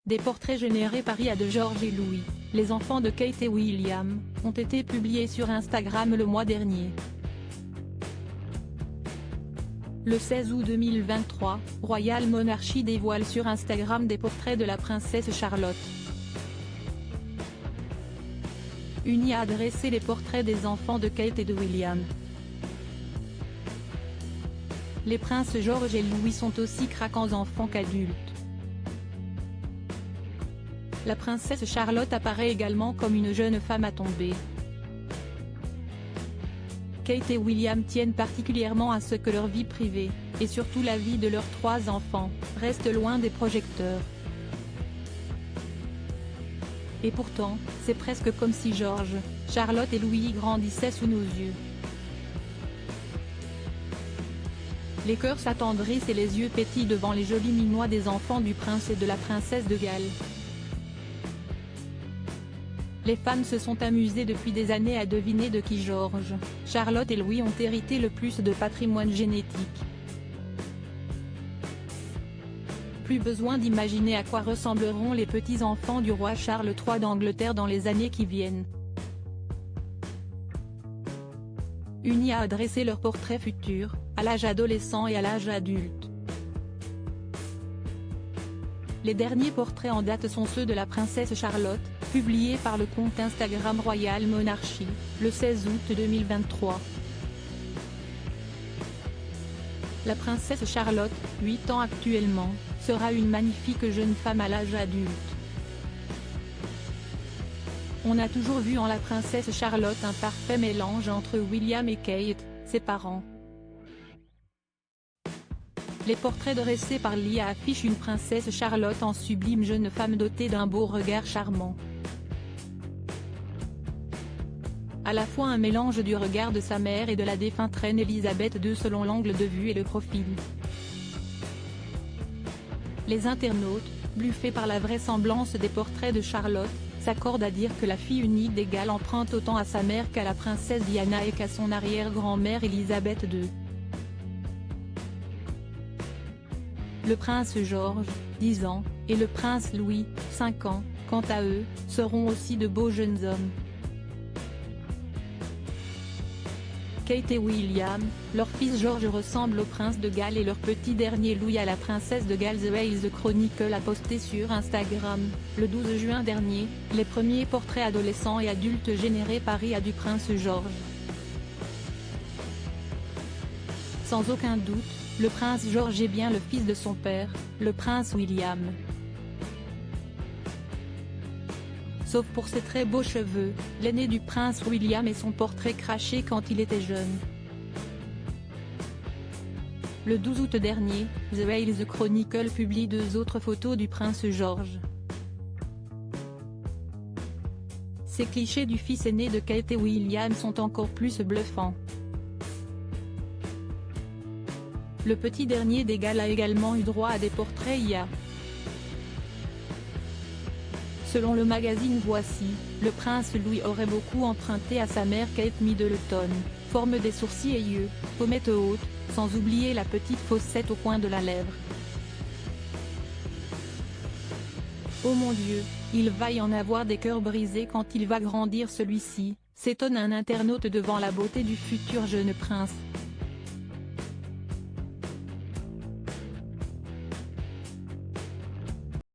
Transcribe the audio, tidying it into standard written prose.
Des portraits générés par IA de George et Louis, les enfants de Kate et William, ont été publiés sur Instagram le mois dernier. Le 16 août 2023, Royal Monarchy dévoile sur Instagram des portraits de la princesse Charlotte. Une IA a dressé les portraits des enfants de Kate et de William. Les princes George et Louis sont aussi craquants enfants qu'adultes. La princesse Charlotte apparaît également comme une jeune femme à tomber. Kate et William tiennent particulièrement à ce que leur vie privée, et surtout la vie de leurs 3 enfants, reste loin des projecteurs. Et pourtant, c'est presque comme si George, Charlotte et Louis grandissaient sous nos yeux. Les cœurs s'attendrissent et les yeux pétillent devant les jolis minois des enfants du prince et de la princesse de Galles. Les fans se sont amusés depuis des années à deviner de qui George, Charlotte et Louis ont hérité le plus de patrimoine génétique. Plus besoin d'imaginer à quoi ressembleront les petits-enfants du roi Charles III d'Angleterre dans les années qui viennent. Une IA a dressé leurs portraits futurs, à l'âge adolescent et à l'âge adulte. Les derniers portraits en date sont ceux de la princesse Charlotte, publiés par le compte Instagram Royal Monarchy, le 16 août 2023. La princesse Charlotte, 8 ans actuellement, sera une magnifique jeune femme à l'âge adulte. On a toujours vu en la princesse Charlotte un parfait mélange entre William et Kate, ses parents. Les portraits dressés par l'IA affichent une princesse Charlotte en sublime jeune femme dotée d'un beau regard charmant. À la fois un mélange du regard de sa mère et de la défunte reine Elisabeth II selon l'angle de vue et le profil. Les internautes, bluffés par la vraisemblance des portraits de Charlotte, s'accordent à dire que la fille unique des Galles emprunte autant à sa mère qu'à la princesse Diana et qu'à son arrière-grand-mère Elisabeth II. Le prince George, 10 ans, et le prince Louis, 5 ans, quant à eux, seront aussi de beaux jeunes hommes. Kate et William, leur fils George ressemble au prince de Galles et leur petit dernier Louis à la princesse de Galles. The Wales Chronicle a posté sur Instagram, le 12 juin dernier, les premiers portraits adolescents et adultes générés par IA du prince George. Sans aucun doute, le prince George est bien le fils de son père, le prince William. Sauf pour ses très beaux cheveux, l'aîné du prince William et son portrait craché quand il était jeune. Le 12 août dernier, The Wales Chronicle publie 2 autres photos du prince George. Ces clichés du fils aîné de Kate et William sont encore plus bluffants. Le petit dernier des Galles a également eu droit à des portraits IA. Selon le magazine Voici, le prince Louis aurait beaucoup emprunté à sa mère Kate Middleton, forme des sourcils et yeux, pommette haute, sans oublier la petite fossette au coin de la lèvre. Oh mon Dieu, il va y en avoir des cœurs brisés quand il va grandir celui-ci, s'étonne un internaute devant la beauté du futur jeune prince.